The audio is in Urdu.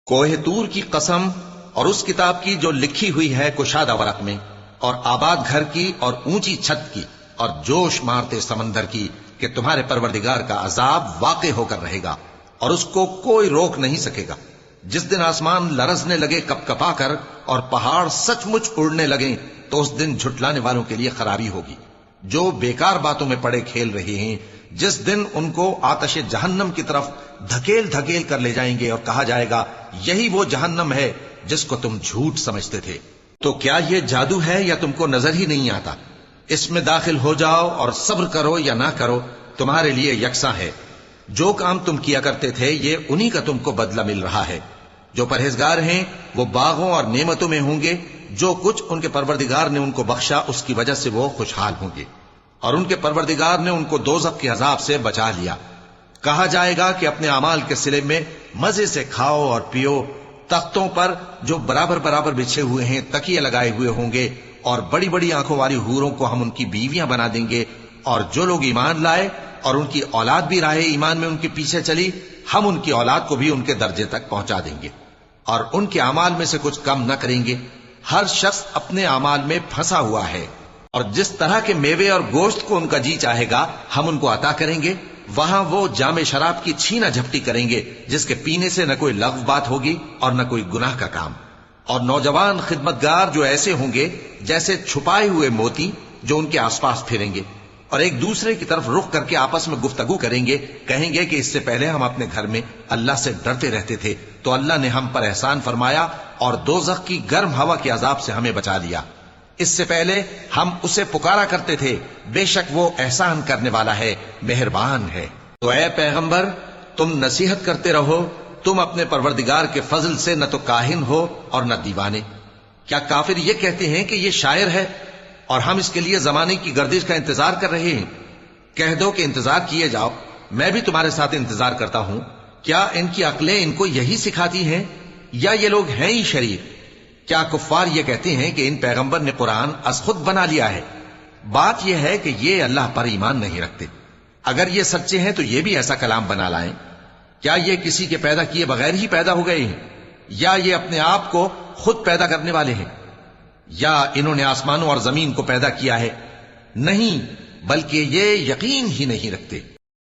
کوہ طور کی قسم اور اس کتاب کی جو لکھی ہوئی ہے کشادہ ورق میں، اور آباد گھر کی اور اونچی چھت کی، اور جوش مارتے سمندر کی، کہ تمہارے پروردگار کا عذاب واقع ہو کر رہے گا اور اس کو کوئی روک نہیں سکے گا۔ جس دن آسمان لرزنے لگے کپ کپا کر اور پہاڑ سچ مچ اڑنے لگیں، تو اس دن جھٹلانے والوں کے لیے خرابی ہوگی جو بیکار باتوں میں پڑے کھیل رہے ہیں۔ جس دن ان کو آتش جہنم کی طرف دھکیل دھکیل کر لے جائیں گے اور کہا جائے گا یہی وہ جہنم ہے جس کو تم جھوٹ سمجھتے تھے۔ تو کیا یہ جادو ہے یا تم کو نظر ہی نہیں آتا؟ اس میں داخل ہو جاؤ اور صبر کرو یا نہ کرو، تمہارے لیے یکساں ہے۔ جو کام تم کیا کرتے تھے یہ انہی کا تم کو بدلہ مل رہا ہے۔ جو پرہیزگار ہیں وہ باغوں اور نعمتوں میں ہوں گے، جو کچھ ان کے پروردگار نے ان کو بخشا اس کی وجہ سے وہ خوشحال ہوں گے، اور ان کے پروردگار نے ان کو دوزخ کے عذاب سے بچا لیا۔ کہا جائے گا کہ اپنے اعمال کے صلے میں مزے سے کھاؤ اور پیو، تختوں پر جو برابر برابر بچھے ہوئے ہیں تکیے لگائے ہوئے ہوں گے، اور بڑی بڑی آنکھوں والی حوروں کو ہم ان کی بیویاں بنا دیں گے، اور جو لوگ ایمان لائے اور ان کی اولاد بھی راہ ایمان میں ان کے پیچھے چلی، ہم ان کی اولاد کو بھی ان کے درجے تک پہنچا دیں گے، اور ان کے اعمال میں سے کچھ کم نہ کریں گے۔ ہر شخص اپنے اعمال میں پھنسا ہوا ہے، اور جس طرح کے میوے اور گوشت کو ان کا جی چاہے گا ہم ان کو عطا کریں گے۔ وہاں وہ جام شراب کی چھینا جھپٹی کریں گے جس کے پینے سے نہ کوئی لغو بات ہوگی اور نہ کوئی گناہ کا کام، اور نوجوان خدمتگار جو ایسے ہوں گے جیسے چھپائے ہوئے موتی جو ان کے آس پاس پھریں گے، اور ایک دوسرے کی طرف رخ کر کے آپس میں گفتگو کریں گے، کہیں گے کہ اس سے پہلے ہم اپنے گھر میں اللہ سے ڈرتے رہتے تھے تو اللہ نے ہم پر احسان فرمایا اور دوزخ کی گرم ہوا کے عذاب سے ہمیں بچا لیا۔ اس سے پہلے ہم اسے پکارا کرتے تھے، بے شک وہ احسان کرنے والا ہے، مہربان ہے۔ تو اے پیغمبر تم نصیحت کرتے رہو، تم اپنے پروردگار کے فضل سے نہ تو کاہن ہو اور نہ دیوانے۔ کیا کافر یہ کہتے ہیں کہ یہ شاعر ہے اور ہم اس کے لیے زمانے کی گردش کا انتظار کر رہے ہیں؟ کہہ دو کہ انتظار کیے جاؤ، میں بھی تمہارے ساتھ انتظار کرتا ہوں۔ کیا ان کی عقلیں ان کو یہی سکھاتی ہیں یا یہ لوگ ہیں ہی شریر؟ کیا کفار یہ کہتے ہیں کہ ان پیغمبر نے قرآن از خود بنا لیا ہے؟ بات یہ ہے کہ یہ اللہ پر ایمان نہیں رکھتے۔ اگر یہ سچے ہیں تو یہ بھی ایسا کلام بنا لائیں۔ کیا یہ کسی کے پیدا کیے بغیر ہی پیدا ہو گئے ہیں، یا یہ اپنے آپ کو خود پیدا کرنے والے ہیں، یا انہوں نے آسمانوں اور زمین کو پیدا کیا ہے؟ نہیں، بلکہ یہ یقین ہی نہیں رکھتے۔